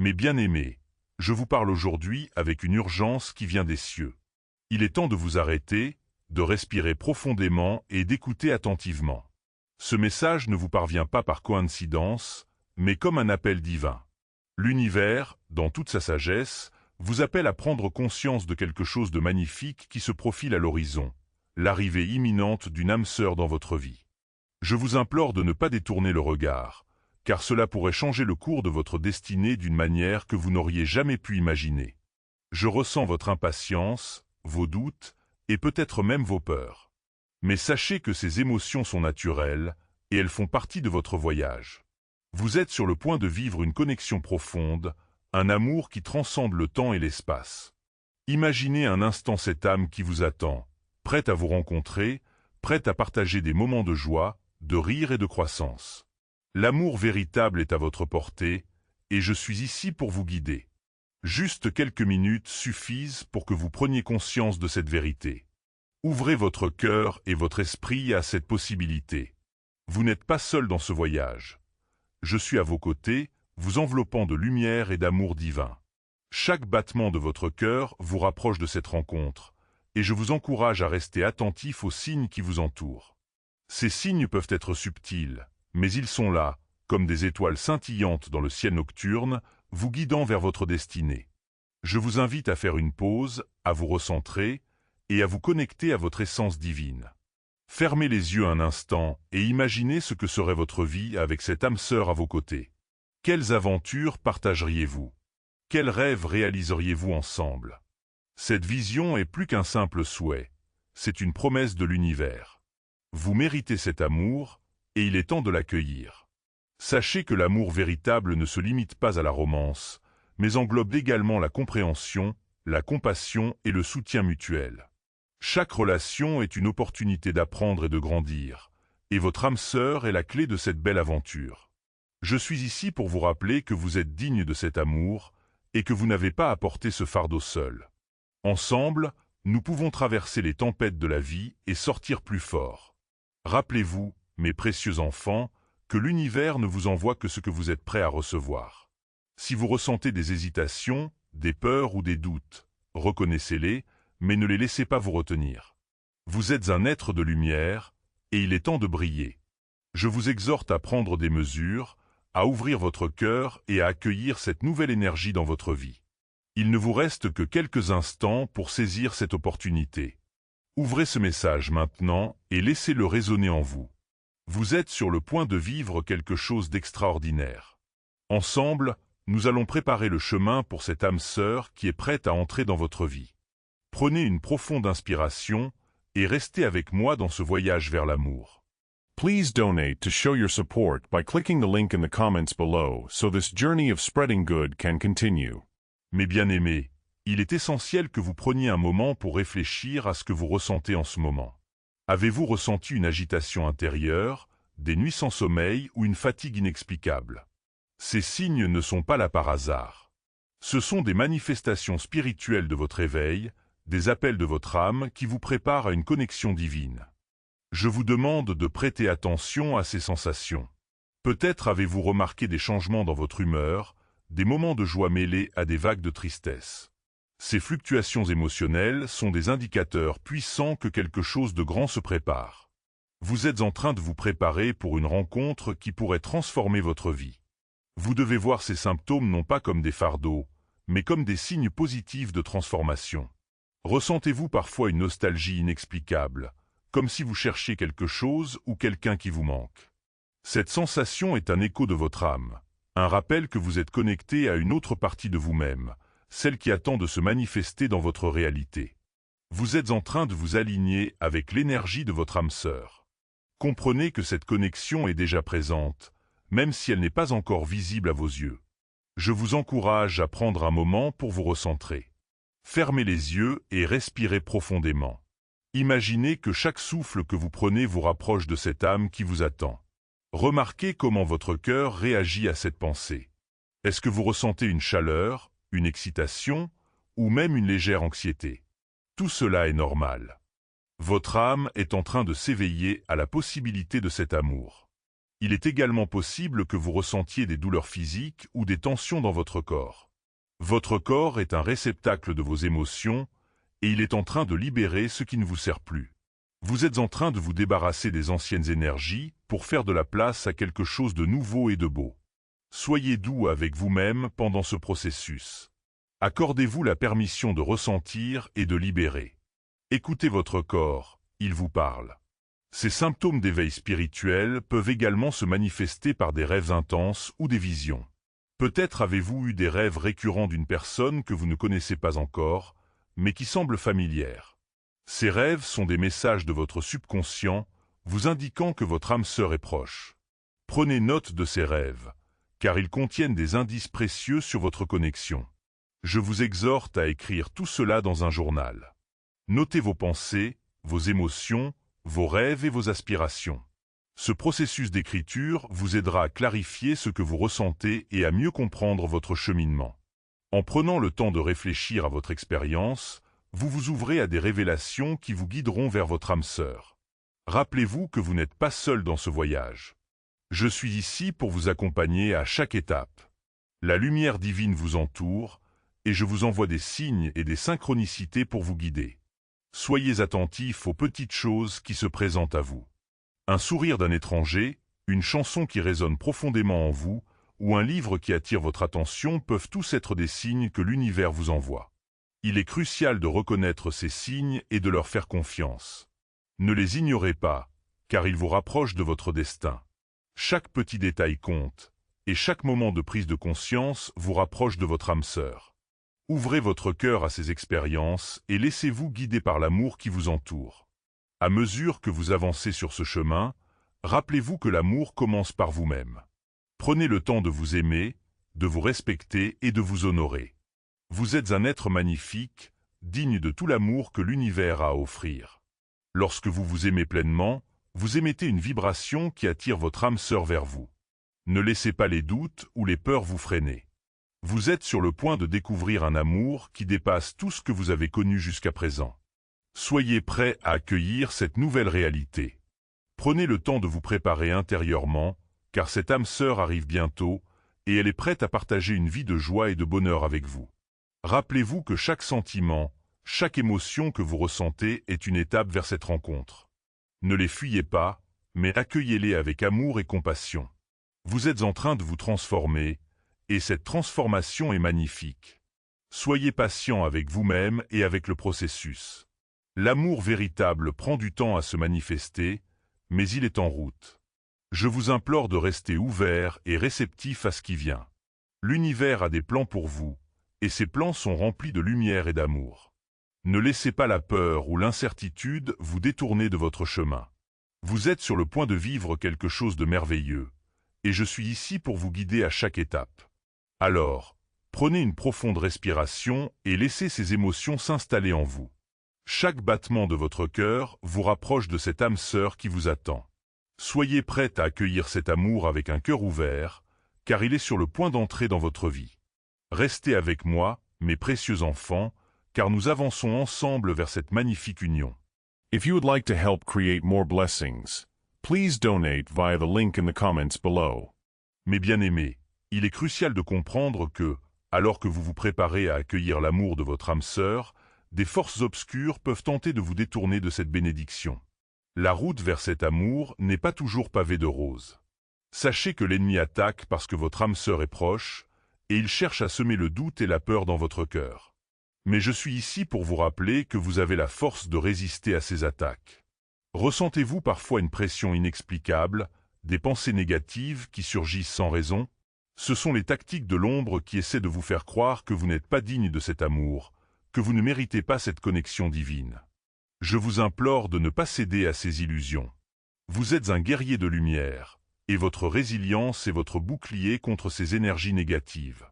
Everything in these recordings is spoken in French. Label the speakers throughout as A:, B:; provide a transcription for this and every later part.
A: Mes bien-aimés, je vous parle aujourd'hui avec une urgence qui vient des cieux. Il est temps de vous arrêter, de respirer profondément et d'écouter attentivement. Ce message ne vous parvient pas par coïncidence, mais comme un appel divin. L'univers, dans toute sa sagesse, vous appelle à prendre conscience de quelque chose de magnifique qui se profile à l'horizon, l'arrivée imminente d'une âme sœur dans votre vie. Je vous implore de ne pas détourner le regard, car cela pourrait changer le cours de votre destinée d'une manière que vous n'auriez jamais pu imaginer. Je ressens votre impatience, vos doutes, et peut-être même vos peurs. Mais sachez que ces émotions sont naturelles, et elles font partie de votre voyage. Vous êtes sur le point de vivre une connexion profonde, un amour qui transcende le temps et l'espace. Imaginez un instant cette âme qui vous attend, prête à vous rencontrer, prête à partager des moments de joie, de rire et de croissance. L'amour véritable est à votre portée, et je suis ici pour vous guider. Juste quelques minutes suffisent pour que vous preniez conscience de cette vérité. Ouvrez votre cœur et votre esprit à cette possibilité. Vous n'êtes pas seul dans ce voyage. Je suis à vos côtés, vous enveloppant de lumière et d'amour divin. Chaque battement de votre cœur vous rapproche de cette rencontre, et je vous encourage à rester attentif aux signes qui vous entourent. Ces signes peuvent être subtils, mais ils sont là, comme des étoiles scintillantes dans le ciel nocturne, vous guidant vers votre destinée. Je vous invite à faire une pause, à vous recentrer, et à vous connecter à votre essence divine. Fermez les yeux un instant et imaginez ce que serait votre vie avec cette âme sœur à vos côtés. Quelles aventures partageriez-vous? Quels rêves réaliseriez-vous ensemble? Cette vision est plus qu'un simple souhait, c'est une promesse de l'univers. Vous méritez cet amour, et il est temps de l'accueillir. Sachez que l'amour véritable ne se limite pas à la romance, mais englobe également la compréhension, la compassion et le soutien mutuel. Chaque relation est une opportunité d'apprendre et de grandir, et votre âme sœur est la clé de cette belle aventure. Je suis ici pour vous rappeler que vous êtes digne de cet amour, et que vous n'avez pas à porter ce fardeau seul. Ensemble, nous pouvons traverser les tempêtes de la vie et sortir plus forts. Rappelez-vous, mes précieux enfants, que l'univers ne vous envoie que ce que vous êtes prêts à recevoir. Si vous ressentez des hésitations, des peurs ou des doutes, reconnaissez-les, mais ne les laissez pas vous retenir. Vous êtes un être de lumière, et il est temps de briller. Je vous exhorte à prendre des mesures, à ouvrir votre cœur et à accueillir cette nouvelle énergie dans votre vie. Il ne vous reste que quelques instants pour saisir cette opportunité. Ouvrez ce message maintenant et laissez-le résonner en vous. Vous êtes sur le point de vivre quelque chose d'extraordinaire. Ensemble, nous allons préparer le chemin pour cette âme sœur qui est prête à entrer dans votre vie. Prenez une profonde inspiration et restez avec moi dans ce voyage vers l'amour.
B: Please donate to show your support by clicking the link in the comments below so this journey of spreading good can continue.
A: Mes bien-aimés, il est essentiel que vous preniez un moment pour réfléchir à ce que vous ressentez en ce moment. Avez-vous ressenti une agitation intérieure, des nuits sans sommeil ou une fatigue inexplicable? Ces signes ne sont pas là par hasard. Ce sont des manifestations spirituelles de votre éveil, des appels de votre âme qui vous préparent à une connexion divine. Je vous demande de prêter attention à ces sensations. Peut-être avez-vous remarqué des changements dans votre humeur, des moments de joie mêlés à des vagues de tristesse. Ces fluctuations émotionnelles sont des indicateurs puissants que quelque chose de grand se prépare. Vous êtes en train de vous préparer pour une rencontre qui pourrait transformer votre vie. Vous devez voir ces symptômes non pas comme des fardeaux, mais comme des signes positifs de transformation. Ressentez-vous parfois une nostalgie inexplicable, comme si vous cherchiez quelque chose ou quelqu'un qui vous manque? Cette sensation est un écho de votre âme, un rappel que vous êtes connecté à une autre partie de vous-même, celle qui attend de se manifester dans votre réalité. Vous êtes en train de vous aligner avec l'énergie de votre âme sœur. Comprenez que cette connexion est déjà présente, même si elle n'est pas encore visible à vos yeux. Je vous encourage à prendre un moment pour vous recentrer. Fermez les yeux et respirez profondément. Imaginez que chaque souffle que vous prenez vous rapproche de cette âme qui vous attend. Remarquez comment votre cœur réagit à cette pensée. Est-ce que vous ressentez une chaleur, une excitation, ou même une légère anxiété? Tout cela est normal. Votre âme est en train de s'éveiller à la possibilité de cet amour. Il est également possible que vous ressentiez des douleurs physiques ou des tensions dans votre corps. Votre corps est un réceptacle de vos émotions et il est en train de libérer ce qui ne vous sert plus. Vous êtes en train de vous débarrasser des anciennes énergies pour faire de la place à quelque chose de nouveau et de beau. Soyez doux avec vous-même pendant ce processus. Accordez-vous la permission de ressentir et de libérer. Écoutez votre corps, il vous parle. Ces symptômes d'éveil spirituel peuvent également se manifester par des rêves intenses ou des visions. Peut-être avez-vous eu des rêves récurrents d'une personne que vous ne connaissez pas encore, mais qui semble familière. Ces rêves sont des messages de votre subconscient, vous indiquant que votre âme sœur est proche. Prenez note de ces rêves, car ils contiennent des indices précieux sur votre connexion. Je vous exhorte à écrire tout cela dans un journal. Notez vos pensées, vos émotions, vos rêves et vos aspirations. Ce processus d'écriture vous aidera à clarifier ce que vous ressentez et à mieux comprendre votre cheminement. En prenant le temps de réfléchir à votre expérience, vous vous ouvrez à des révélations qui vous guideront vers votre âme sœur. Rappelez-vous que vous n'êtes pas seul dans ce voyage. Je suis ici pour vous accompagner à chaque étape. La lumière divine vous entoure, et je vous envoie des signes et des synchronicités pour vous guider. Soyez attentifs aux petites choses qui se présentent à vous. Un sourire d'un étranger, une chanson qui résonne profondément en vous, ou un livre qui attire votre attention peuvent tous être des signes que l'univers vous envoie. Il est crucial de reconnaître ces signes et de leur faire confiance. Ne les ignorez pas, car ils vous rapprochent de votre destin. Chaque petit détail compte, et chaque moment de prise de conscience vous rapproche de votre âme sœur. Ouvrez votre cœur à ces expériences et laissez-vous guider par l'amour qui vous entoure. À mesure que vous avancez sur ce chemin, rappelez-vous que l'amour commence par vous-même. Prenez le temps de vous aimer, de vous respecter et de vous honorer. Vous êtes un être magnifique, digne de tout l'amour que l'univers a à offrir. Lorsque vous vous aimez pleinement, vous émettez une vibration qui attire votre âme sœur vers vous. Ne laissez pas les doutes ou les peurs vous freiner. Vous êtes sur le point de découvrir un amour qui dépasse tout ce que vous avez connu jusqu'à présent. Soyez prêts à accueillir cette nouvelle réalité. Prenez le temps de vous préparer intérieurement, car cette âme sœur arrive bientôt, et elle est prête à partager une vie de joie et de bonheur avec vous. Rappelez-vous que chaque sentiment, chaque émotion que vous ressentez est une étape vers cette rencontre. Ne les fuyez pas, mais accueillez-les avec amour et compassion. Vous êtes en train de vous transformer, et cette transformation est magnifique. Soyez patient avec vous-même et avec le processus. L'amour véritable prend du temps à se manifester, mais il est en route. Je vous implore de rester ouvert et réceptif à ce qui vient. L'univers a des plans pour vous, et ces plans sont remplis de lumière et d'amour. Ne laissez pas la peur ou l'incertitude vous détourner de votre chemin. Vous êtes sur le point de vivre quelque chose de merveilleux, et je suis ici pour vous guider à chaque étape. Alors, prenez une profonde respiration et laissez ces émotions s'installer en vous. Chaque battement de votre cœur vous rapproche de cette âme sœur qui vous attend. Soyez prête à accueillir cet amour avec un cœur ouvert, car il est sur le point d'entrer dans votre vie. Restez avec moi, mes précieux enfants, car nous avançons ensemble vers cette magnifique union.
B: If you would like to help create more blessings, please donate via the link in the comments below.
A: Mes bien-aimés, il est crucial de comprendre que, alors que vous vous préparez à accueillir l'amour de votre âme sœur, des forces obscures peuvent tenter de vous détourner de cette bénédiction. La route vers cet amour n'est pas toujours pavée de roses. Sachez que l'ennemi attaque parce que votre âme sœur est proche, et il cherche à semer le doute et la peur dans votre cœur. Mais je suis ici pour vous rappeler que vous avez la force de résister à ces attaques. Ressentez-vous parfois une pression inexplicable, des pensées négatives qui surgissent sans raison? Ce sont les tactiques de l'ombre qui essaient de vous faire croire que vous n'êtes pas digne de cet amour, que vous ne méritez pas cette connexion divine. Je vous implore de ne pas céder à ces illusions. Vous êtes un guerrier de lumière, et votre résilience est votre bouclier contre ces énergies négatives.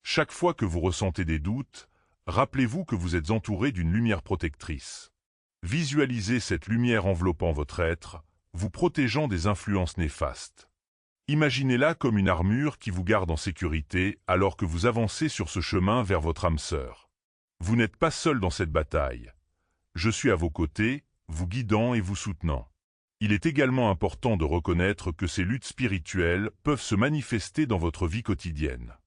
A: Chaque fois que vous ressentez des doutes, rappelez-vous que vous êtes entouré d'une lumière protectrice. Visualisez cette lumière enveloppant votre être, vous protégeant des influences néfastes. Imaginez-la comme une armure qui vous garde en sécurité alors que vous avancez sur ce chemin vers votre âme sœur. Vous n'êtes pas seul dans cette bataille. Je suis à vos côtés, vous guidant et vous soutenant. Il est également important de reconnaître que ces luttes spirituelles peuvent se manifester dans votre vie quotidienne.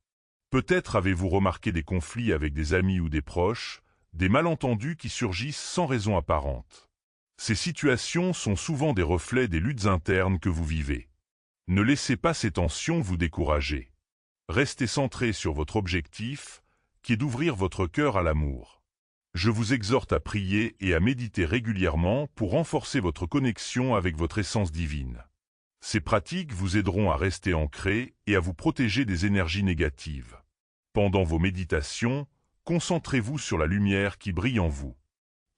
A: Peut-être avez-vous remarqué des conflits avec des amis ou des proches, des malentendus qui surgissent sans raison apparente. Ces situations sont souvent des reflets des luttes internes que vous vivez. Ne laissez pas ces tensions vous décourager. Restez centré sur votre objectif, qui est d'ouvrir votre cœur à l'amour. Je vous exhorte à prier et à méditer régulièrement pour renforcer votre connexion avec votre essence divine. Ces pratiques vous aideront à rester ancré et à vous protéger des énergies négatives. Pendant vos méditations, concentrez-vous sur la lumière qui brille en vous.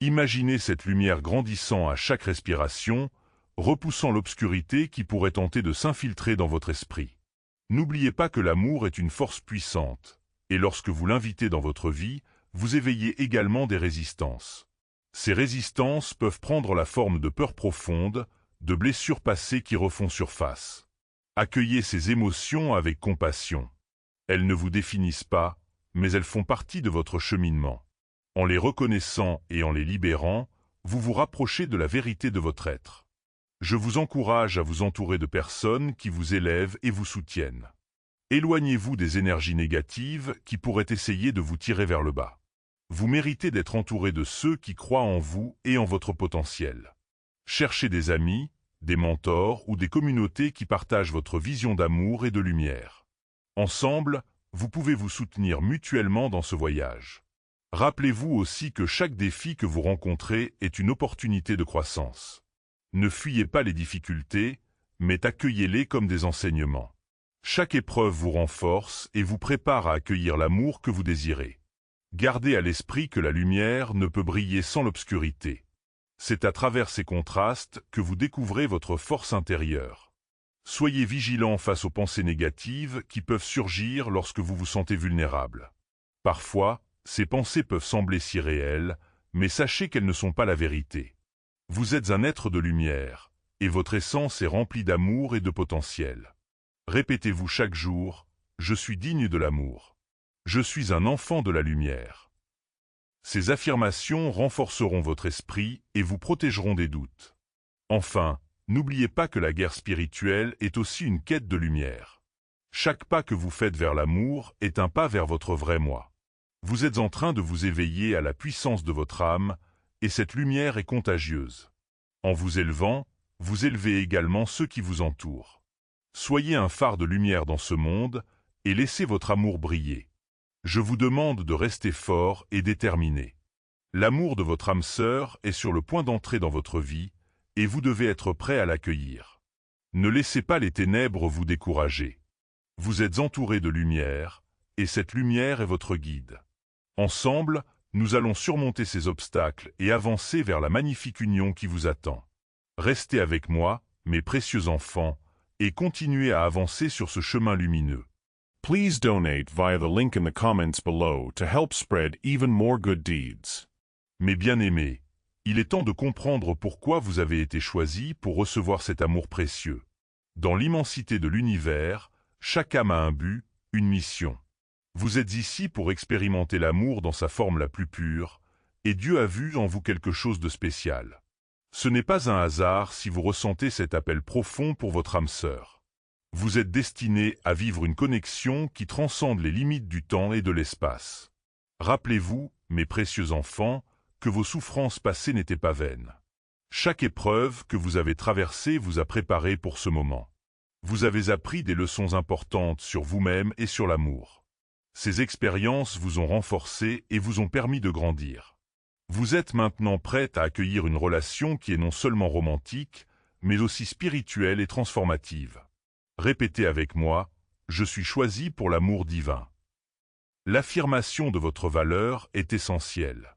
A: Imaginez cette lumière grandissant à chaque respiration, repoussant l'obscurité qui pourrait tenter de s'infiltrer dans votre esprit. N'oubliez pas que l'amour est une force puissante, et lorsque vous l'invitez dans votre vie, vous éveillez également des résistances. Ces résistances peuvent prendre la forme de peurs profondes, de blessures passées qui refont surface. Accueillez ces émotions avec compassion. Elles ne vous définissent pas, mais elles font partie de votre cheminement. En les reconnaissant et en les libérant, vous vous rapprochez de la vérité de votre être. Je vous encourage à vous entourer de personnes qui vous élèvent et vous soutiennent. Éloignez-vous des énergies négatives qui pourraient essayer de vous tirer vers le bas. Vous méritez d'être entouré de ceux qui croient en vous et en votre potentiel. Cherchez des amis, des mentors ou des communautés qui partagent votre vision d'amour et de lumière. Ensemble, vous pouvez vous soutenir mutuellement dans ce voyage. Rappelez-vous aussi que chaque défi que vous rencontrez est une opportunité de croissance. Ne fuyez pas les difficultés, mais accueillez-les comme des enseignements. Chaque épreuve vous renforce et vous prépare à accueillir l'amour que vous désirez. Gardez à l'esprit que la lumière ne peut briller sans l'obscurité. C'est à travers ces contrastes que vous découvrez votre force intérieure. Soyez vigilants face aux pensées négatives qui peuvent surgir lorsque vous vous sentez vulnérable. Parfois, ces pensées peuvent sembler si réelles, mais sachez qu'elles ne sont pas la vérité. Vous êtes un être de lumière, et votre essence est remplie d'amour et de potentiel. Répétez-vous chaque jour, « Je suis digne de l'amour. Je suis un enfant de la lumière. » Ces affirmations renforceront votre esprit et vous protégeront des doutes. Enfin, n'oubliez pas que la guerre spirituelle est aussi une quête de lumière. Chaque pas que vous faites vers l'amour est un pas vers votre vrai moi. Vous êtes en train de vous éveiller à la puissance de votre âme, et cette lumière est contagieuse. En vous élevant, vous élevez également ceux qui vous entourent. Soyez un phare de lumière dans ce monde, et laissez votre amour briller. Je vous demande de rester fort et déterminé. L'amour de votre âme sœur est sur le point d'entrer dans votre vie, et vous devez être prêt à l'accueillir. Ne laissez pas les ténèbres vous décourager. Vous êtes entouré de lumière, et cette lumière est votre guide. Ensemble, nous allons surmonter ces obstacles et avancer vers la magnifique union qui vous attend. Restez avec moi, mes précieux enfants, et continuez à avancer sur ce chemin lumineux.
B: Please donate via the link in the comments below to help spread even more good deeds.
A: Mes bien-aimés, il est temps de comprendre pourquoi vous avez été choisis pour recevoir cet amour précieux. Dans l'immensité de l'univers, chaque âme a un but, une mission. Vous êtes ici pour expérimenter l'amour dans sa forme la plus pure, et Dieu a vu en vous quelque chose de spécial. Ce n'est pas un hasard si vous ressentez cet appel profond pour votre âme sœur. Vous êtes destiné à vivre une connexion qui transcende les limites du temps et de l'espace. Rappelez-vous, mes précieux enfants, que vos souffrances passées n'étaient pas vaines. Chaque épreuve que vous avez traversée vous a préparé pour ce moment. Vous avez appris des leçons importantes sur vous-même et sur l'amour. Ces expériences vous ont renforcé et vous ont permis de grandir. Vous êtes maintenant prête à accueillir une relation qui est non seulement romantique, mais aussi spirituelle et transformative. Répétez avec moi, « Je suis choisi pour l'amour divin ». L'affirmation de votre valeur est essentielle.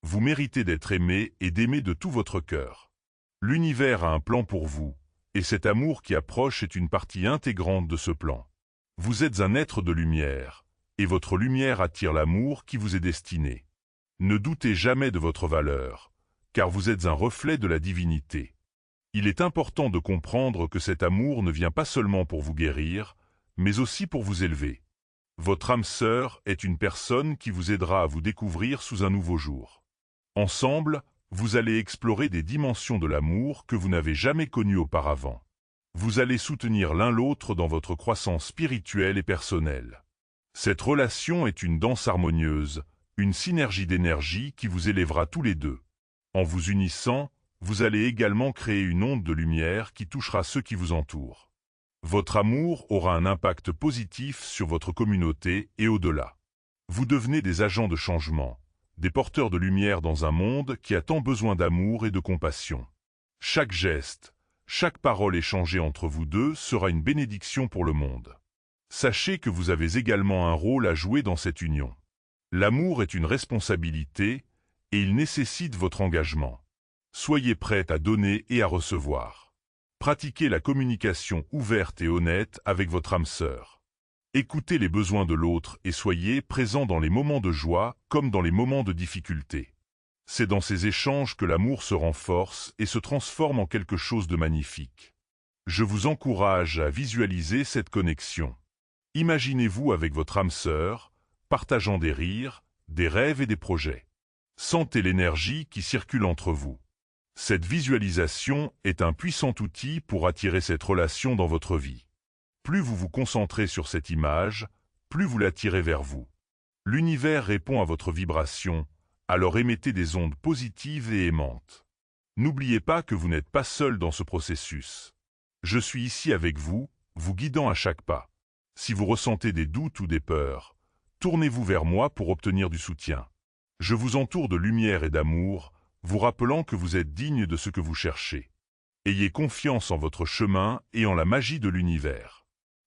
A: Vous méritez d'être aimé et d'aimer de tout votre cœur. L'univers a un plan pour vous, et cet amour qui approche est une partie intégrante de ce plan. Vous êtes un être de lumière, et votre lumière attire l'amour qui vous est destiné. Ne doutez jamais de votre valeur, car vous êtes un reflet de la divinité. Il est important de comprendre que cet amour ne vient pas seulement pour vous guérir, mais aussi pour vous élever. Votre âme sœur est une personne qui vous aidera à vous découvrir sous un nouveau jour. Ensemble, Vous allez explorer des dimensions de l'amour que vous n'avez jamais connues auparavant. Vous allez soutenir l'un l'autre dans votre croissance spirituelle et personnelle. Cette relation est une danse harmonieuse, une synergie d'énergie qui vous élèvera tous les deux. En vous unissant, vous allez également créer une onde de lumière qui touchera ceux qui vous entourent. Votre amour aura un impact positif sur votre communauté et au-delà. Vous devenez des agents de changement, des porteurs de lumière dans un monde qui a tant besoin d'amour et de compassion. Chaque geste, chaque parole échangée entre vous deux sera une bénédiction pour le monde. Sachez que vous avez également un rôle à jouer dans cette union. L'amour est une responsabilité et il nécessite votre engagement. Soyez prêts à donner et à recevoir. Pratiquez la communication ouverte et honnête avec votre âme sœur. Écoutez les besoins de l'autre et soyez présents dans les moments de joie comme dans les moments de difficulté. C'est dans ces échanges que l'amour se renforce et se transforme en quelque chose de magnifique. Je vous encourage à visualiser cette connexion. Imaginez-vous avec votre âme sœur, partageant des rires, des rêves et des projets. Sentez l'énergie qui circule entre vous. Cette visualisation est un puissant outil pour attirer cette relation dans votre vie. Plus vous vous concentrez sur cette image, plus vous l'attirez vers vous. L'univers répond à votre vibration, alors émettez des ondes positives et aimantes. N'oubliez pas que vous n'êtes pas seul dans ce processus. Je suis ici avec vous, vous guidant à chaque pas. Si vous ressentez des doutes ou des peurs, tournez-vous vers moi pour obtenir du soutien. Je vous entoure de lumière et d'amour, vous rappelant que vous êtes digne de ce que vous cherchez. Ayez confiance en votre chemin et en la magie de l'univers.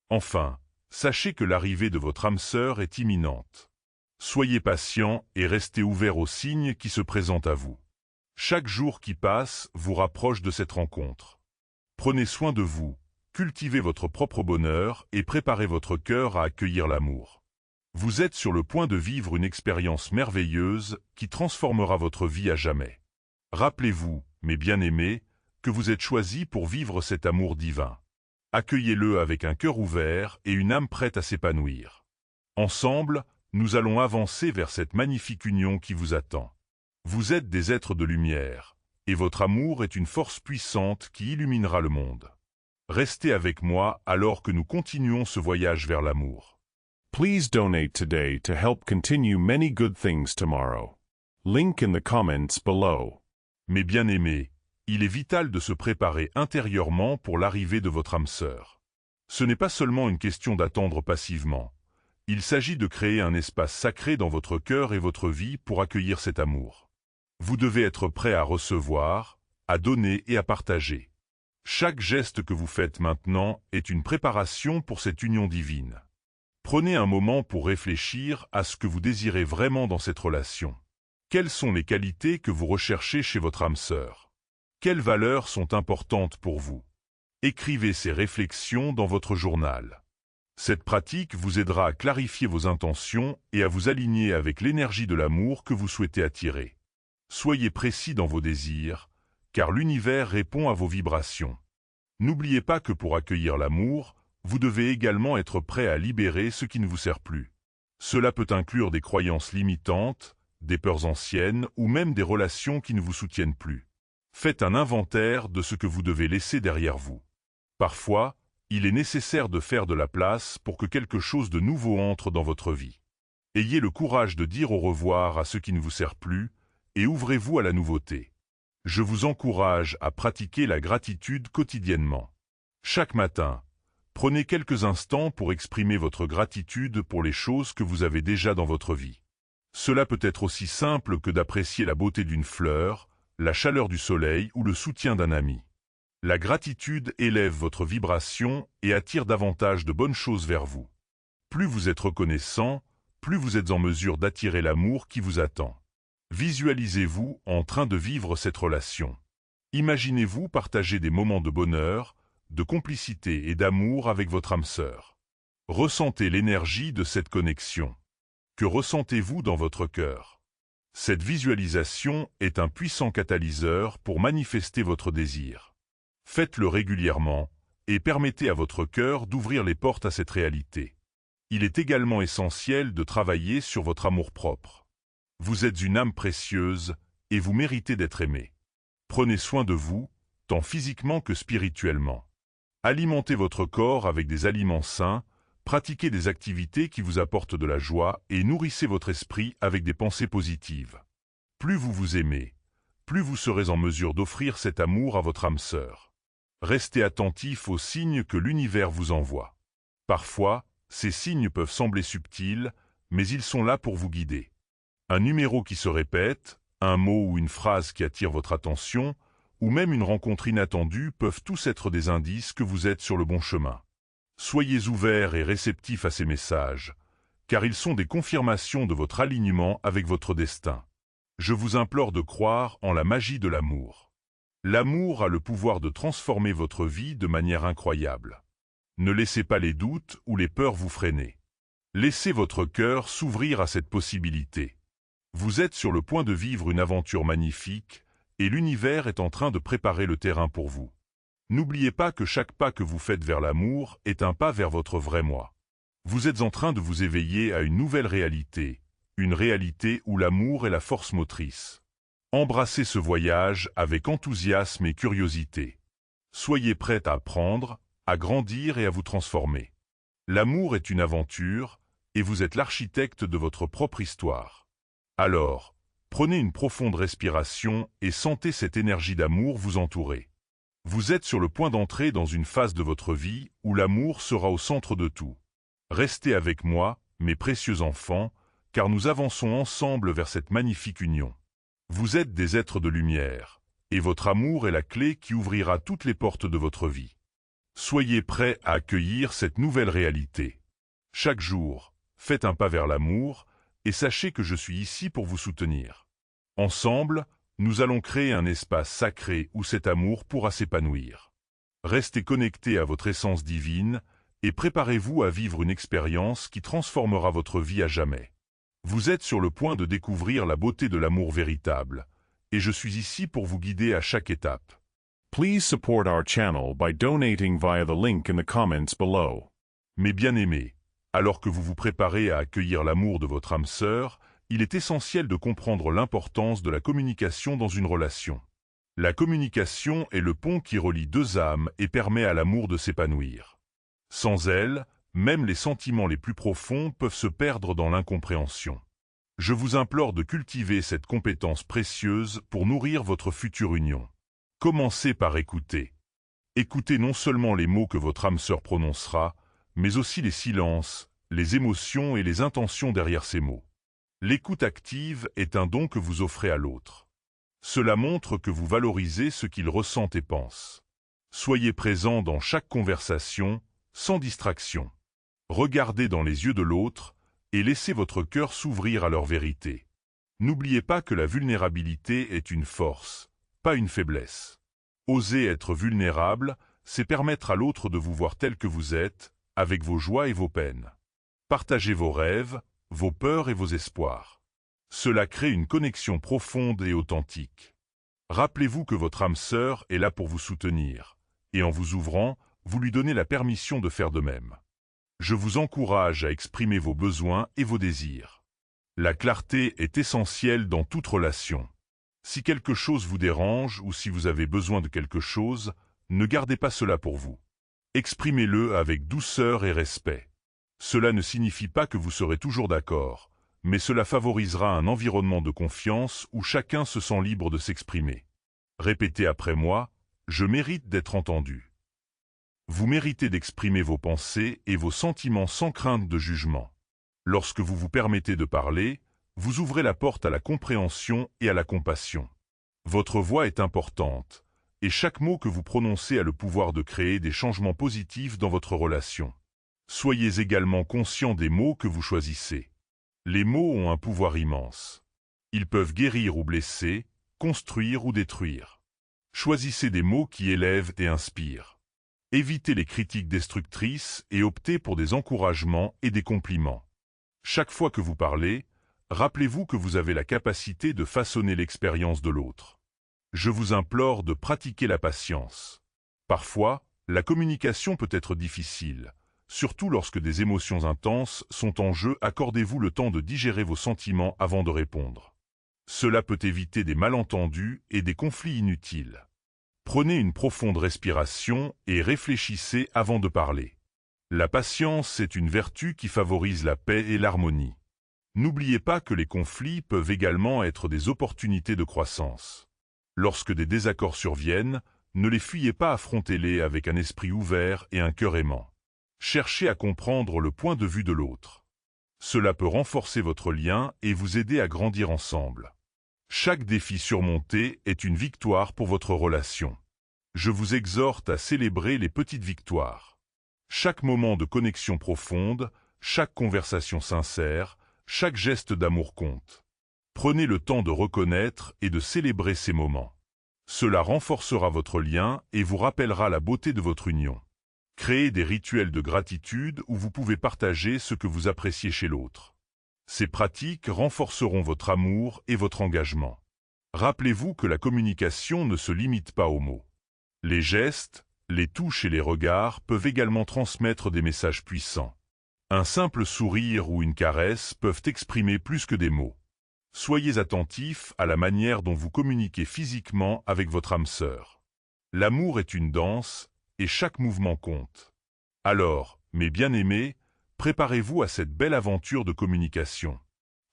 A: Enfin, sachez que l'arrivée de votre âme sœur est imminente. Soyez patient et restez ouvert aux signes qui se présentent à vous. Chaque jour qui passe vous rapproche de cette rencontre. Prenez soin de vous, cultivez votre propre bonheur et préparez votre cœur à accueillir l'amour. Vous êtes sur le point de vivre une expérience merveilleuse qui transformera votre vie à jamais. Rappelez-vous, mes bien-aimés, que vous êtes choisis pour vivre cet amour divin. Accueillez-le avec un cœur ouvert et une âme prête à s'épanouir. Ensemble, nous allons avancer vers cette magnifique union qui vous attend. Vous êtes des êtres de lumière, et votre amour est une force puissante qui illuminera le monde. Restez avec moi alors que nous continuons ce voyage vers l'amour.
B: Please donate today to help continue many good things tomorrow. Link in the comments below.
A: Mes bien-aimés, il est vital de se préparer intérieurement pour l'arrivée de votre âme sœur. Ce n'est pas seulement une question d'attendre passivement. Il s'agit de créer un espace sacré dans votre cœur et votre vie pour accueillir cet amour. Vous devez être prêt à recevoir, à donner et à partager. Chaque geste que vous faites maintenant est une préparation pour cette union divine. Prenez un moment pour réfléchir à ce que vous désirez vraiment dans cette relation. Quelles sont les qualités que vous recherchez chez votre âme sœur? Quelles valeurs sont importantes pour vous? Écrivez ces réflexions dans votre journal. Cette pratique vous aidera à clarifier vos intentions et à vous aligner avec l'énergie de l'amour que vous souhaitez attirer. Soyez précis dans vos désirs, car l'univers répond à vos vibrations. N'oubliez pas que pour accueillir l'amour, vous devez également être prêt à libérer ce qui ne vous sert plus. Cela peut inclure des croyances limitantes, des peurs anciennes ou même des relations qui ne vous soutiennent plus. Faites un inventaire de ce que vous devez laisser derrière vous. Parfois, il est nécessaire de faire de la place pour que quelque chose de nouveau entre dans votre vie. Ayez le courage de dire au revoir à ce qui ne vous sert plus et ouvrez-vous à la nouveauté. Je vous encourage à pratiquer la gratitude quotidiennement. Chaque matin, prenez quelques instants pour exprimer votre gratitude pour les choses que vous avez déjà dans votre vie. Cela peut être aussi simple que d'apprécier la beauté d'une fleur, la chaleur du soleil ou le soutien d'un ami. La gratitude élève votre vibration et attire davantage de bonnes choses vers vous. Plus vous êtes reconnaissant, plus vous êtes en mesure d'attirer l'amour qui vous attend. Visualisez-vous en train de vivre cette relation. Imaginez-vous partager des moments de bonheur, de complicité et d'amour avec votre âme sœur. Ressentez l'énergie de cette connexion. Que ressentez-vous dans votre cœur? Cette visualisation est un puissant catalyseur pour manifester votre désir. Faites-le régulièrement et permettez à votre cœur d'ouvrir les portes à cette réalité. Il est également essentiel de travailler sur votre amour-propre. Vous êtes une âme précieuse et vous méritez d'être aimé. Prenez soin de vous, tant physiquement que spirituellement. Alimentez votre corps avec des aliments sains, pratiquez des activités qui vous apportent de la joie et nourrissez votre esprit avec des pensées positives. Plus vous vous aimez, plus vous serez en mesure d'offrir cet amour à votre âme sœur. Restez attentif aux signes que l'univers vous envoie. Parfois, ces signes peuvent sembler subtils, mais ils sont là pour vous guider. Un numéro qui se répète, un mot ou une phrase qui attire votre attention, ou même une rencontre inattendue peuvent tous être des indices que vous êtes sur le bon chemin. Soyez ouverts et réceptifs à ces messages, car ils sont des confirmations de votre alignement avec votre destin. Je vous implore de croire en la magie de l'amour. L'amour a le pouvoir de transformer votre vie de manière incroyable. Ne laissez pas les doutes ou les peurs vous freiner. Laissez votre cœur s'ouvrir à cette possibilité. Vous êtes sur le point de vivre une aventure magnifique, et l'univers est en train de préparer le terrain pour vous. N'oubliez pas que chaque pas que vous faites vers l'amour est un pas vers votre vrai moi. Vous êtes en train de vous éveiller à une nouvelle réalité, une réalité où l'amour est la force motrice. Embrassez ce voyage avec enthousiasme et curiosité. Soyez prêts à apprendre, à grandir et à vous transformer. L'amour est une aventure, et vous êtes l'architecte de votre propre histoire. Alors, prenez une profonde respiration et sentez cette énergie d'amour vous entourer. Vous êtes sur le point d'entrer dans une phase de votre vie où l'amour sera au centre de tout. Restez avec moi, mes précieux enfants, car nous avançons ensemble vers cette magnifique union. Vous êtes des êtres de lumière, et votre amour est la clé qui ouvrira toutes les portes de votre vie. Soyez prêts à accueillir cette nouvelle réalité. Chaque jour, faites un pas vers l'amour, et sachez que je suis ici pour vous soutenir. Ensemble, nous allons créer un espace sacré où cet amour pourra s'épanouir. Restez connectés à votre essence divine et préparez-vous à vivre une expérience qui transformera votre vie à jamais. Vous êtes sur le point de découvrir la beauté de l'amour véritable, et je suis ici pour vous guider à chaque étape.
B: Please support our channel by donating via the link in the comments below.
A: Mes bien-aimés, alors que vous vous préparez à accueillir l'amour de votre âme sœur, il est essentiel de comprendre l'importance de la communication dans une relation. La communication est le pont qui relie deux âmes et permet à l'amour de s'épanouir. Sans elle, même les sentiments les plus profonds peuvent se perdre dans l'incompréhension. Je vous implore de cultiver cette compétence précieuse pour nourrir votre future union. Commencez par écouter. Écoutez non seulement les mots que votre âme sœur prononcera, mais aussi les silences, les émotions et les intentions derrière ces mots. L'écoute active est un don que vous offrez à l'autre. Cela montre que vous valorisez ce qu'il ressent et pense. Soyez présent dans chaque conversation, sans distraction. Regardez dans les yeux de l'autre et laissez votre cœur s'ouvrir à leur vérité. N'oubliez pas que la vulnérabilité est une force, pas une faiblesse. Oser être vulnérable, c'est permettre à l'autre de vous voir tel que vous êtes, avec vos joies et vos peines. Partagez vos rêves, vos peurs et vos espoirs. Cela crée une connexion profonde et authentique. Rappelez-vous que votre âme sœur est là pour vous soutenir, et en vous ouvrant, vous lui donnez la permission de faire de même. Je vous encourage à exprimer vos besoins et vos désirs. La clarté est essentielle dans toute relation. Si quelque chose vous dérange ou si vous avez besoin de quelque chose, ne gardez pas cela pour vous. Exprimez-le avec douceur et respect. Cela ne signifie pas que vous serez toujours d'accord, mais cela favorisera un environnement de confiance où chacun se sent libre de s'exprimer. Répétez après moi, « Je mérite d'être entendu ». Vous méritez d'exprimer vos pensées et vos sentiments sans crainte de jugement. Lorsque vous vous permettez de parler, vous ouvrez la porte à la compréhension et à la compassion. Votre voix est importante, et chaque mot que vous prononcez a le pouvoir de créer des changements positifs dans votre relation. Soyez également conscient des mots que vous choisissez. Les mots ont un pouvoir immense. Ils peuvent guérir ou blesser, construire ou détruire. Choisissez des mots qui élèvent et inspirent. Évitez les critiques destructrices et optez pour des encouragements et des compliments. Chaque fois que vous parlez, rappelez-vous que vous avez la capacité de façonner l'expérience de l'autre. Je vous implore de pratiquer la patience. Parfois, la communication peut être difficile. Surtout lorsque des émotions intenses sont en jeu, accordez-vous le temps de digérer vos sentiments avant de répondre. Cela peut éviter des malentendus et des conflits inutiles. Prenez une profonde respiration et réfléchissez avant de parler. La patience est une vertu qui favorise la paix et l'harmonie. N'oubliez pas que les conflits peuvent également être des opportunités de croissance. Lorsque des désaccords surviennent, ne les fuyez pas, affrontez-les avec un esprit ouvert et un cœur aimant. Cherchez à comprendre le point de vue de l'autre. Cela peut renforcer votre lien et vous aider à grandir ensemble. Chaque défi surmonté est une victoire pour votre relation. Je vous exhorte à célébrer les petites victoires. Chaque moment de connexion profonde, chaque conversation sincère, chaque geste d'amour compte. Prenez le temps de reconnaître et de célébrer ces moments. Cela renforcera votre lien et vous rappellera la beauté de votre union. Créez des rituels de gratitude où vous pouvez partager ce que vous appréciez chez l'autre. Ces pratiques renforceront votre amour et votre engagement. Rappelez-vous que la communication ne se limite pas aux mots. Les gestes, les touches et les regards peuvent également transmettre des messages puissants. Un simple sourire ou une caresse peuvent exprimer plus que des mots. Soyez attentifs à la manière dont vous communiquez physiquement avec votre âme sœur. L'amour est une danse, et chaque mouvement compte. Alors, mes bien-aimés, préparez-vous à cette belle aventure de communication.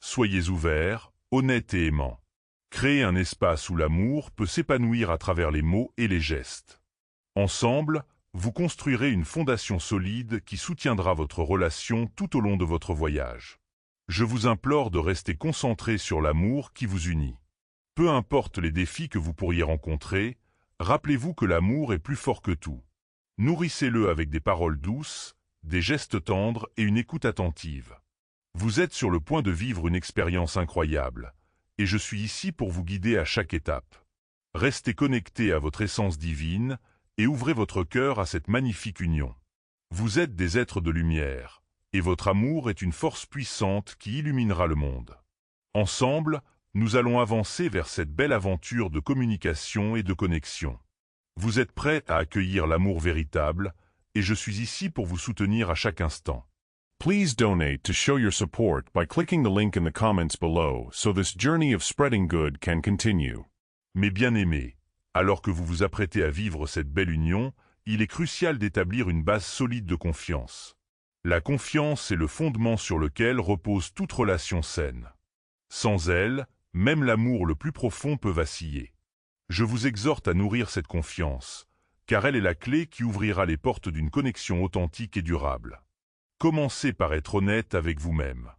A: Soyez ouverts, honnêtes et aimants. Créez un espace où l'amour peut s'épanouir à travers les mots et les gestes. Ensemble, vous construirez une fondation solide qui soutiendra votre relation tout au long de votre voyage. Je vous implore de rester concentrés sur l'amour qui vous unit. Peu importe les défis que vous pourriez rencontrer, rappelez-vous que l'amour est plus fort que tout. Nourrissez-le avec des paroles douces, des gestes tendres et une écoute attentive. Vous êtes sur le point de vivre une expérience incroyable, et je suis ici pour vous guider à chaque étape. Restez connectés à votre essence divine et ouvrez votre cœur à cette magnifique union. Vous êtes des êtres de lumière, et votre amour est une force puissante qui illuminera le monde. Ensemble, nous allons avancer vers cette belle aventure de communication et de connexion. Vous êtes prêts à accueillir l'amour véritable, et je suis ici pour vous soutenir à chaque instant.
B: Please donate to show your support by clicking the link in the comments below so this journey of spreading good can continue.
A: Mes bien-aimés, alors que vous vous apprêtez à vivre cette belle union, il est crucial d'établir une base solide de confiance. La confiance est le fondement sur lequel repose toute relation saine. Sans elle, même l'amour le plus profond peut vaciller. Je vous exhorte à nourrir cette confiance, car elle est la clé qui ouvrira les portes d'une connexion authentique et durable. Commencez par être honnête avec vous-même.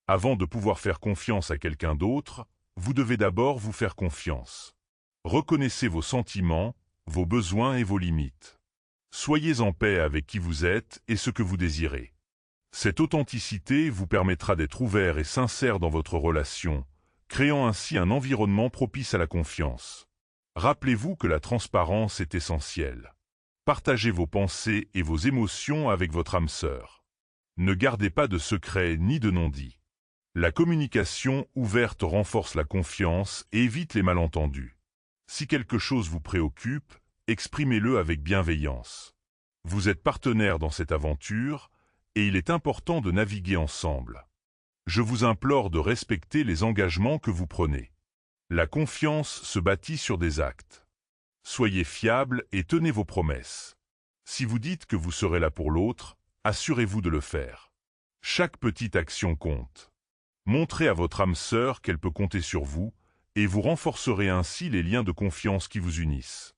A: Avant de pouvoir faire confiance à quelqu'un d'autre, vous devez d'abord vous faire confiance. Reconnaissez vos sentiments, vos besoins et vos limites. Soyez en paix avec qui vous êtes et ce que vous désirez. Cette authenticité vous permettra d'être ouvert et sincère dans votre relation, créant ainsi un environnement propice à la confiance. Rappelez-vous que la transparence est essentielle. Partagez vos pensées et vos émotions avec votre âme sœur. Ne gardez pas de secrets ni de non-dits. La communication ouverte renforce la confiance et évite les malentendus. Si quelque chose vous préoccupe, exprimez-le avec bienveillance. Vous êtes partenaires dans cette aventure, et il est important de naviguer ensemble. Je vous implore de respecter les engagements que vous prenez. La confiance se bâtit sur des actes. Soyez fiables et tenez vos promesses. Si vous dites que vous serez là pour l'autre, assurez-vous de le faire. Chaque petite action compte. Montrez à votre âme sœur qu'elle peut compter sur vous, et vous renforcerez ainsi les liens de confiance qui vous unissent.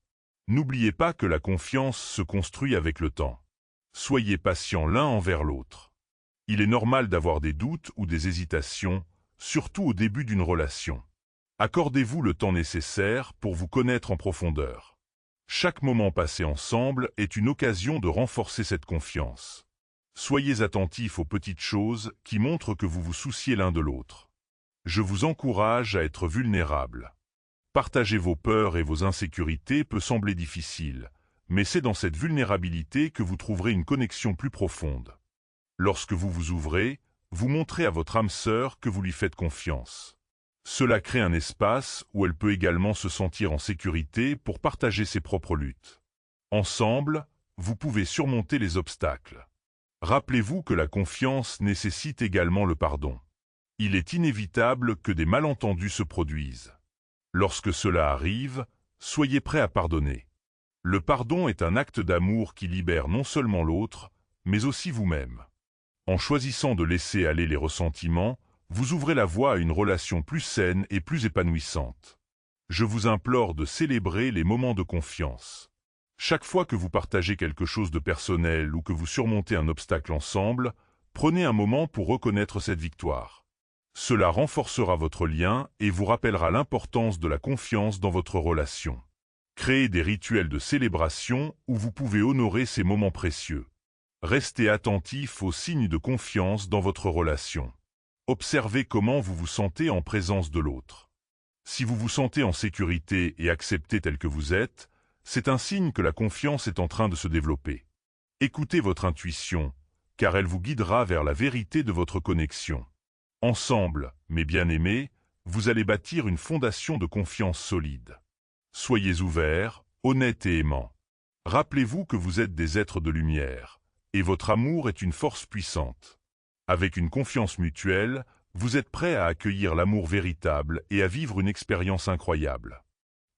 A: N'oubliez pas que la confiance se construit avec le temps. Soyez patients l'un envers l'autre. Il est normal d'avoir des doutes ou des hésitations, surtout au début d'une relation. Accordez-vous le temps nécessaire pour vous connaître en profondeur. Chaque moment passé ensemble est une occasion de renforcer cette confiance. Soyez attentifs aux petites choses qui montrent que vous vous souciez l'un de l'autre. Je vous encourage à être vulnérables. Partager vos peurs et vos insécurités peut sembler difficile, mais c'est dans cette vulnérabilité que vous trouverez une connexion plus profonde. Lorsque vous vous ouvrez, vous montrez à votre âme sœur que vous lui faites confiance. Cela crée un espace où elle peut également se sentir en sécurité pour partager ses propres luttes. Ensemble, vous pouvez surmonter les obstacles. Rappelez-vous que la confiance nécessite également le pardon. Il est inévitable que des malentendus se produisent. Lorsque cela arrive, soyez prêts à pardonner. Le pardon est un acte d'amour qui libère non seulement l'autre, mais aussi vous-même. En choisissant de laisser aller les ressentiments, vous ouvrez la voie à une relation plus saine et plus épanouissante. Je vous implore de célébrer les moments de confiance. Chaque fois que vous partagez quelque chose de personnel ou que vous surmontez un obstacle ensemble, prenez un moment pour reconnaître cette victoire. Cela renforcera votre lien et vous rappellera l'importance de la confiance dans votre relation. Créez des rituels de célébration où vous pouvez honorer ces moments précieux. Restez attentif aux signes de confiance dans votre relation. Observez comment vous vous sentez en présence de l'autre. Si vous vous sentez en sécurité et accepté tel que vous êtes, c'est un signe que la confiance est en train de se développer. Écoutez votre intuition, car elle vous guidera vers la vérité de votre connexion. Ensemble, mes bien-aimés, vous allez bâtir une fondation de confiance solide. Soyez ouverts, honnêtes et aimants. Rappelez-vous que vous êtes des êtres de lumière, et votre amour est une force puissante. Avec une confiance mutuelle, vous êtes prêts à accueillir l'amour véritable et à vivre une expérience incroyable.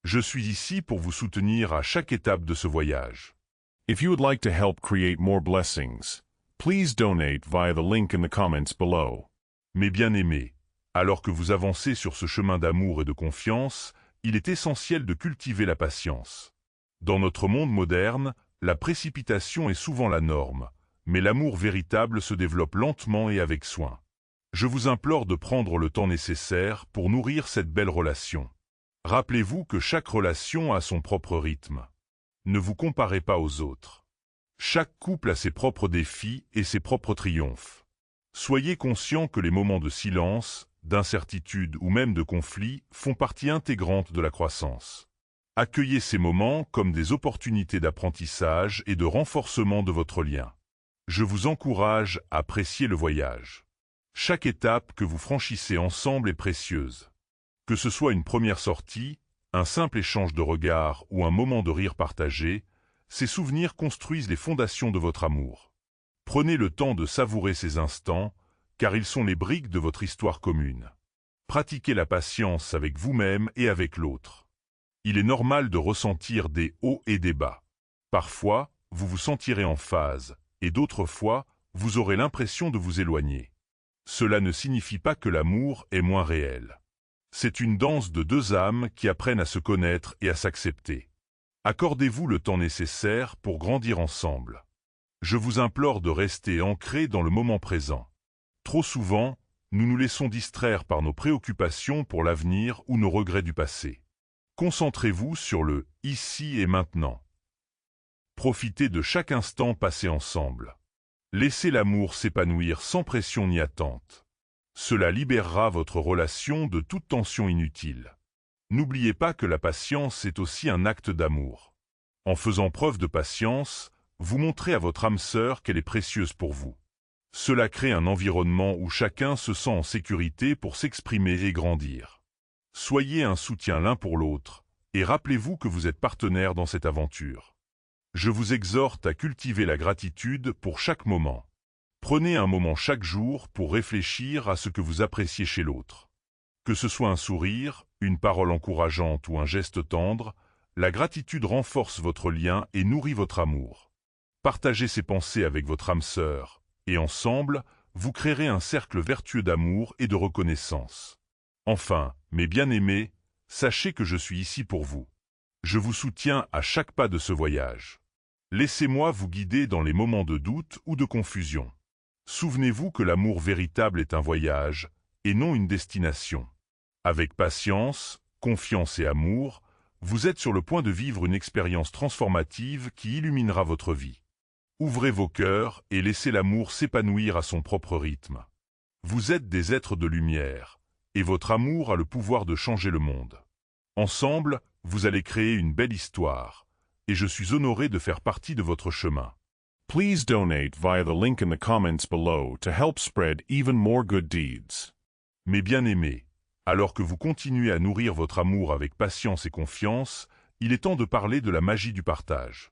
A: Je suis ici pour vous soutenir à chaque étape de ce voyage.
B: If you would like to help create more blessings, please donate via the link in the comments below.
A: Mes bien-aimés, alors que vous avancez sur ce chemin d'amour et de confiance, il est essentiel de cultiver la patience. Dans notre monde moderne, la précipitation est souvent la norme, mais l'amour véritable se développe lentement et avec soin. Je vous implore de prendre le temps nécessaire pour nourrir cette belle relation. Rappelez-vous que chaque relation a son propre rythme. Ne vous comparez pas aux autres. Chaque couple a ses propres défis et ses propres triomphes. Soyez conscients que les moments de silence, d'incertitude ou même de conflit font partie intégrante de la croissance. Accueillez ces moments comme des opportunités d'apprentissage et de renforcement de votre lien. Je vous encourage à apprécier le voyage. Chaque étape que vous franchissez ensemble est précieuse. Que ce soit une première sortie, un simple échange de regards ou un moment de rire partagé, ces souvenirs construisent les fondations de votre amour. Prenez le temps de savourer ces instants, car ils sont les briques de votre histoire commune. Pratiquez la patience avec vous-même et avec l'autre. Il est normal de ressentir des hauts et des bas. Parfois, vous vous sentirez en phase, et d'autres fois, vous aurez l'impression de vous éloigner. Cela ne signifie pas que l'amour est moins réel. C'est une danse de deux âmes qui apprennent à se connaître et à s'accepter. Accordez-vous le temps nécessaire pour grandir ensemble. Je vous implore de rester ancrés dans le moment présent. Trop souvent, nous nous laissons distraire par nos préoccupations pour l'avenir ou nos regrets du passé. Concentrez-vous sur le « ici et maintenant ». Profitez de chaque instant passé ensemble. Laissez l'amour s'épanouir sans pression ni attente. Cela libérera votre relation de toute tension inutile. N'oubliez pas que la patience est aussi un acte d'amour. En faisant preuve de patience, vous montrez à votre âme sœur qu'elle est précieuse pour vous. Cela crée un environnement où chacun se sent en sécurité pour s'exprimer et grandir. Soyez un soutien l'un pour l'autre, et rappelez-vous que vous êtes partenaires dans cette aventure. Je vous exhorte à cultiver la gratitude pour chaque moment. Prenez un moment chaque jour pour réfléchir à ce que vous appréciez chez l'autre. Que ce soit un sourire, une parole encourageante ou un geste tendre, la gratitude renforce votre lien et nourrit votre amour. Partagez ces pensées avec votre âme sœur, et ensemble, vous créerez un cercle vertueux d'amour et de reconnaissance. Enfin, mes bien-aimés, sachez que je suis ici pour vous. Je vous soutiens à chaque pas de ce voyage. Laissez-moi vous guider dans les moments de doute ou de confusion. Souvenez-vous que l'amour véritable est un voyage, et non une destination. Avec patience, confiance et amour, vous êtes sur le point de vivre une expérience transformative qui illuminera votre vie. Ouvrez vos cœurs et laissez l'amour s'épanouir à son propre rythme. Vous êtes des êtres de lumière, et votre amour a le pouvoir de changer le monde. Ensemble, vous allez créer une belle histoire, et je suis honoré de faire partie de votre chemin.
B: Please donate via the link in the comments below to help spread even more good deeds.
A: Mes bien-aimés, alors que vous continuez à nourrir votre amour avec patience et confiance, il est temps de parler de la magie du partage.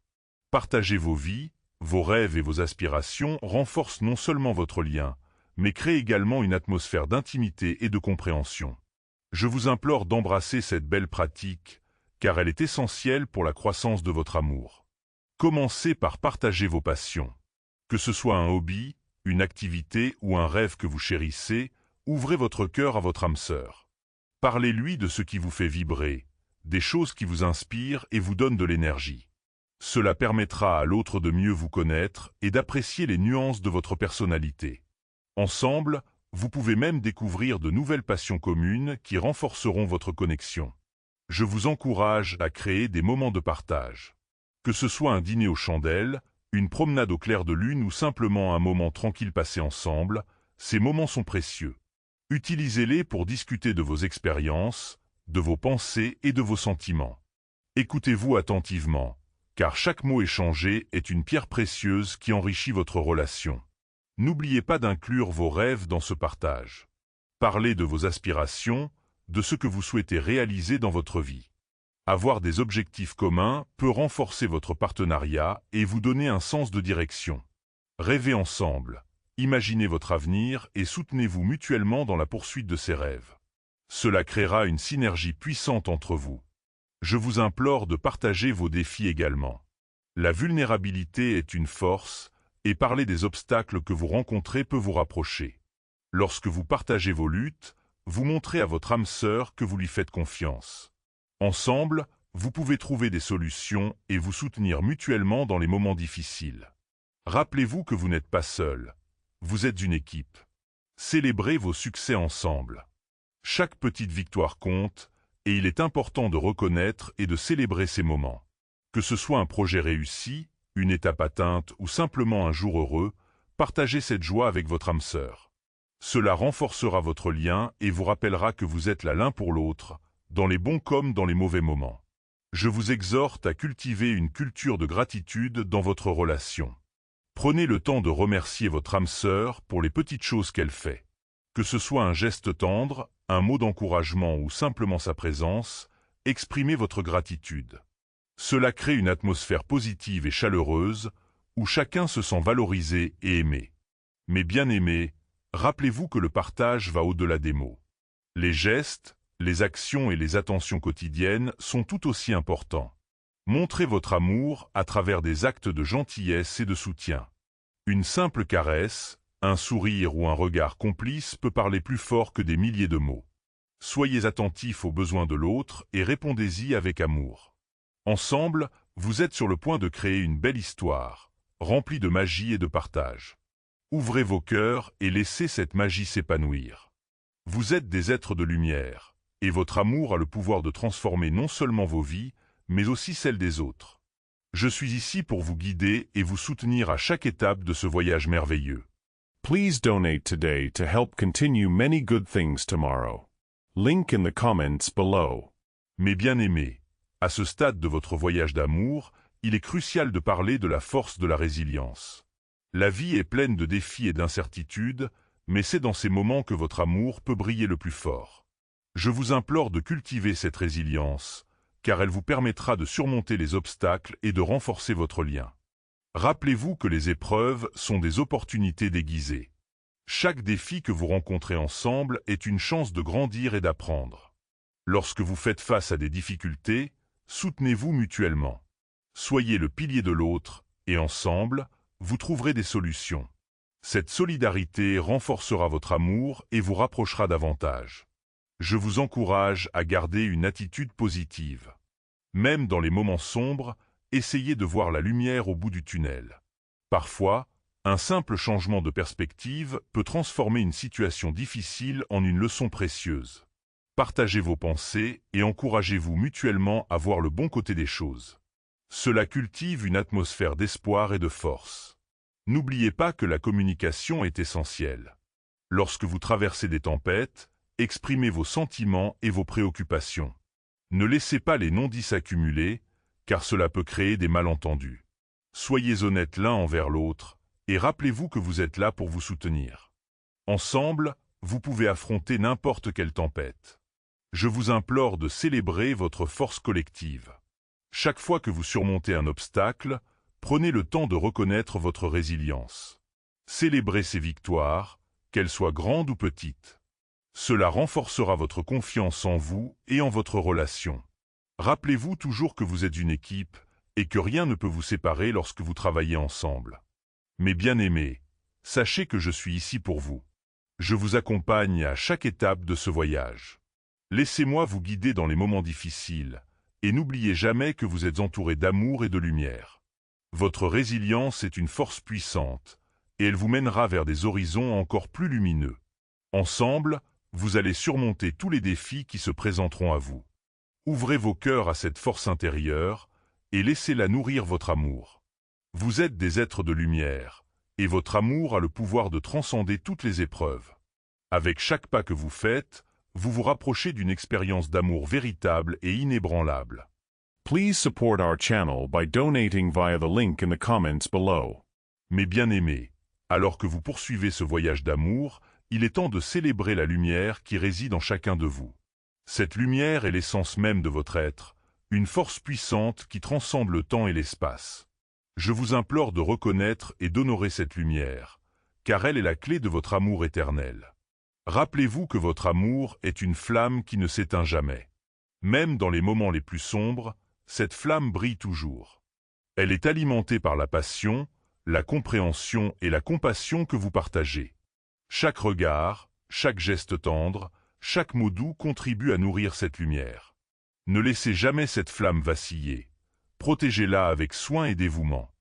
A: Partager vos vies, vos rêves et vos aspirations renforcent non seulement votre lien, mais crée également une atmosphère d'intimité et de compréhension. Je vous implore d'embrasser cette belle pratique, car elle est essentielle pour la croissance de votre amour. Commencez par partager vos passions. Que ce soit un hobby, une activité ou un rêve que vous chérissez, ouvrez votre cœur à votre âme sœur. Parlez-lui de ce qui vous fait vibrer, des choses qui vous inspirent et vous donnent de l'énergie. Cela permettra à l'autre de mieux vous connaître et d'apprécier les nuances de votre personnalité. Ensemble, vous pouvez même découvrir de nouvelles passions communes qui renforceront votre connexion. Je vous encourage à créer des moments de partage. Que ce soit un dîner aux chandelles, une promenade au clair de lune ou simplement un moment tranquille passé ensemble, ces moments sont précieux. Utilisez-les pour discuter de vos expériences, de vos pensées et de vos sentiments. Écoutez-vous attentivement, car chaque mot échangé est une pierre précieuse qui enrichit votre relation. N'oubliez pas d'inclure vos rêves dans ce partage. Parlez de vos aspirations, de ce que vous souhaitez réaliser dans votre vie. Avoir des objectifs communs peut renforcer votre partenariat et vous donner un sens de direction. Rêvez ensemble, imaginez votre avenir et soutenez-vous mutuellement dans la poursuite de ces rêves. Cela créera une synergie puissante entre vous. Je vous implore de partager vos défis également. La vulnérabilité est une force, et parler des obstacles que vous rencontrez peut vous rapprocher. Lorsque vous partagez vos luttes, vous montrez à votre âme sœur que vous lui faites confiance. Ensemble, vous pouvez trouver des solutions et vous soutenir mutuellement dans les moments difficiles. Rappelez-vous que vous n'êtes pas seul, vous êtes une équipe. Célébrez vos succès ensemble. Chaque petite victoire compte, et il est important de reconnaître et de célébrer ces moments. Que ce soit un projet réussi, une étape atteinte ou simplement un jour heureux, partagez cette joie avec votre âme sœur. Cela renforcera votre lien et vous rappellera que vous êtes là l'un pour l'autre, dans les bons comme dans les mauvais moments. Je vous exhorte à cultiver une culture de gratitude dans votre relation. Prenez le temps de remercier votre âme sœur pour les petites choses qu'elle fait. Que ce soit un geste tendre, un mot d'encouragement ou simplement sa présence, exprimez votre gratitude. Cela crée une atmosphère positive et chaleureuse, où chacun se sent valorisé et aimé. Mais bien aimé, rappelez-vous que le partage va au-delà des mots. Les gestes, les actions et les attentions quotidiennes sont tout aussi importants. Montrez votre amour à travers des actes de gentillesse et de soutien. Une simple caresse, un sourire ou un regard complice peut parler plus fort que des milliers de mots. Soyez attentifs aux besoins de l'autre et répondez-y avec amour. Ensemble, vous êtes sur le point de créer une belle histoire, remplie de magie et de partage. Ouvrez vos cœurs et laissez cette magie s'épanouir. Vous êtes des êtres de lumière, et votre amour a le pouvoir de transformer non seulement vos vies, mais aussi celles des autres. Je suis ici pour vous guider et vous soutenir à chaque étape de ce voyage merveilleux.
B: Please donate today to help continue many good things tomorrow. Link in the comments below.
A: Mes bien-aimés, à ce stade de votre voyage d'amour, il est crucial de parler de la force de la résilience. La vie est pleine de défis et d'incertitudes, mais c'est dans ces moments que votre amour peut briller le plus fort. Je vous implore de cultiver cette résilience, car elle vous permettra de surmonter les obstacles et de renforcer votre lien. Rappelez-vous que les épreuves sont des opportunités déguisées. Chaque défi que vous rencontrez ensemble est une chance de grandir et d'apprendre. Lorsque vous faites face à des difficultés, soutenez-vous mutuellement. Soyez le pilier de l'autre, et ensemble, vous trouverez des solutions. Cette solidarité renforcera votre amour et vous rapprochera davantage. Je vous encourage à garder une attitude positive. Même dans les moments sombres, essayez de voir la lumière au bout du tunnel. Parfois, un simple changement de perspective peut transformer une situation difficile en une leçon précieuse. Partagez vos pensées et encouragez-vous mutuellement à voir le bon côté des choses. Cela cultive une atmosphère d'espoir et de force. N'oubliez pas que la communication est essentielle. Lorsque vous traversez des tempêtes, exprimez vos sentiments et vos préoccupations. Ne laissez pas les non-dits s'accumuler, car cela peut créer des malentendus. Soyez honnêtes l'un envers l'autre, et rappelez-vous que vous êtes là pour vous soutenir. Ensemble, vous pouvez affronter n'importe quelle tempête. Je vous implore de célébrer votre force collective. Chaque fois que vous surmontez un obstacle, prenez le temps de reconnaître votre résilience. Célébrez ces victoires, qu'elle soit grande ou petite. Cela renforcera votre confiance en vous et en votre relation. Rappelez-vous toujours que vous êtes une équipe et que rien ne peut vous séparer lorsque vous travaillez ensemble. Mes bien-aimés, sachez que je suis ici pour vous. Je vous accompagne à chaque étape de ce voyage. Laissez-moi vous guider dans les moments difficiles, et n'oubliez jamais que vous êtes entouré d'amour et de lumière. Votre résilience est une force puissante, et elle vous mènera vers des horizons encore plus lumineux. Ensemble, vous allez surmonter tous les défis qui se présenteront à vous. Ouvrez vos cœurs à cette force intérieure, et laissez-la nourrir votre amour. Vous êtes des êtres de lumière, et votre amour a le pouvoir de transcender toutes les épreuves. Avec chaque pas que vous faites, vous vous rapprochez d'une expérience d'amour véritable et inébranlable.
B: Please support our channel by donating via the link in the comments below.
A: Mes bien-aimés, alors que vous poursuivez ce voyage d'amour, il est temps de célébrer la lumière qui réside en chacun de vous. Cette lumière est l'essence même de votre être, une force puissante qui transcende le temps et l'espace. Je vous implore de reconnaître et d'honorer cette lumière, car elle est la clé de votre amour éternel. Rappelez-vous que votre amour est une flamme qui ne s'éteint jamais. Même dans les moments les plus sombres, cette flamme brille toujours. Elle est alimentée par la passion, la compréhension et la compassion que vous partagez. Chaque regard, chaque geste tendre, chaque mot doux contribue à nourrir cette lumière. Ne laissez jamais cette flamme vaciller. Protégez-la avec soin et dévouement.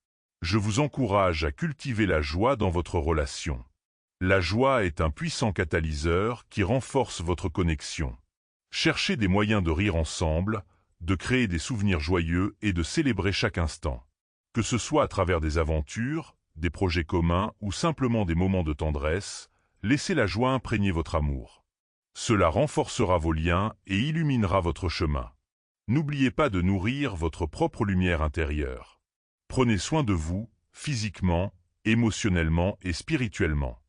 A: Je vous encourage à cultiver la joie dans votre relation. La joie est un puissant catalyseur qui renforce votre connexion. Cherchez des moyens de rire ensemble, de créer des souvenirs joyeux et de célébrer chaque instant. Que ce soit à travers des aventures, des projets communs ou simplement des moments de tendresse, laissez la joie imprégner votre amour. Cela renforcera vos liens et illuminera votre chemin. N'oubliez pas de nourrir votre propre lumière intérieure. Prenez soin de vous, physiquement, émotionnellement et spirituellement.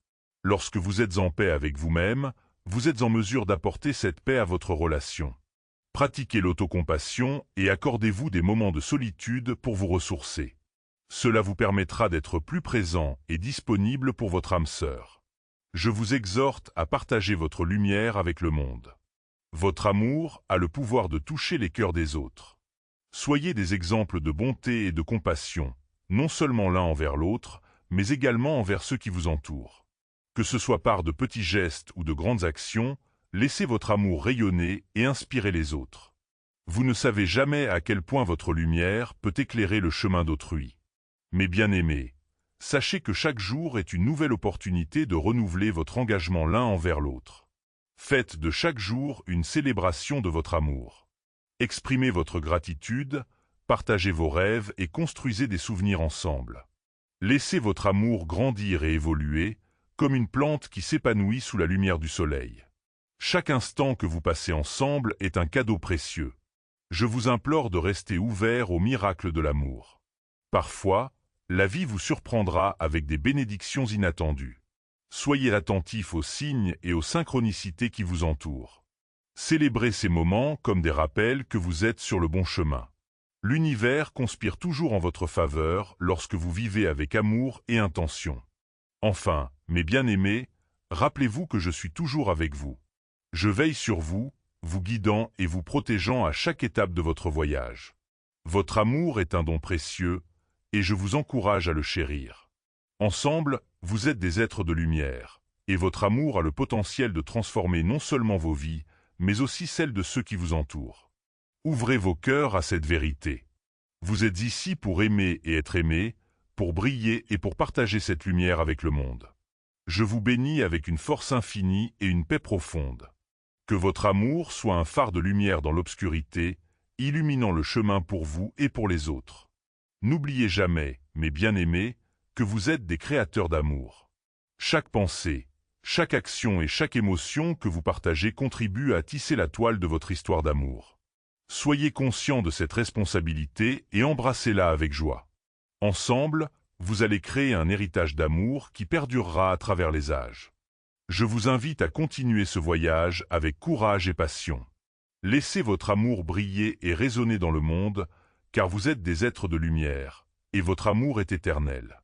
A: Lorsque vous êtes en paix avec vous-même, vous êtes en mesure d'apporter cette paix à votre relation. Pratiquez l'autocompassion et accordez-vous des moments de solitude pour vous ressourcer. Cela vous permettra d'être plus présent et disponible pour votre âme sœur. Je vous exhorte à partager votre lumière avec le monde. Votre amour a le pouvoir de toucher les cœurs des autres. Soyez des exemples de bonté et de compassion, non seulement l'un envers l'autre, mais également envers ceux qui vous entourent. Que ce soit par de petits gestes ou de grandes actions, laissez votre amour rayonner et inspirer les autres. Vous ne savez jamais à quel point votre lumière peut éclairer le chemin d'autrui. Mes bien-aimés, sachez que chaque jour est une nouvelle opportunité de renouveler votre engagement l'un envers l'autre. Faites de chaque jour une célébration de votre amour. Exprimez votre gratitude, partagez vos rêves et construisez des souvenirs ensemble. Laissez votre amour grandir et évoluer, comme une plante qui s'épanouit sous la lumière du soleil. Chaque instant que vous passez ensemble est un cadeau précieux. Je vous implore de rester ouvert au miracle de l'amour. Parfois, la vie vous surprendra avec des bénédictions inattendues. Soyez attentifs aux signes et aux synchronicités qui vous entourent. Célébrez ces moments comme des rappels que vous êtes sur le bon chemin. L'univers conspire toujours en votre faveur lorsque vous vivez avec amour et intention. Enfin, mes bien-aimés, rappelez-vous que je suis toujours avec vous. Je veille sur vous, vous guidant et vous protégeant à chaque étape de votre voyage. Votre amour est un don précieux, et je vous encourage à le chérir. Ensemble, vous êtes des êtres de lumière, et votre amour a le potentiel de transformer non seulement vos vies, mais aussi celles de ceux qui vous entourent. Ouvrez vos cœurs à cette vérité. Vous êtes ici pour aimer et être aimé, pour briller et pour partager cette lumière avec le monde. Je vous bénis avec une force infinie et une paix profonde. Que votre amour soit un phare de lumière dans l'obscurité, illuminant le chemin pour vous et pour les autres. N'oubliez jamais, mes bien-aimés, que vous êtes des créateurs d'amour. Chaque pensée, chaque action et chaque émotion que vous partagez contribue à tisser la toile de votre histoire d'amour. Soyez conscients de cette responsabilité et embrassez-la avec joie. Ensemble, vous allez créer un héritage d'amour qui perdurera à travers les âges. Je vous invite à continuer ce voyage avec courage et passion. Laissez votre amour briller et résonner dans le monde, car vous êtes des êtres de lumière, et votre amour est éternel.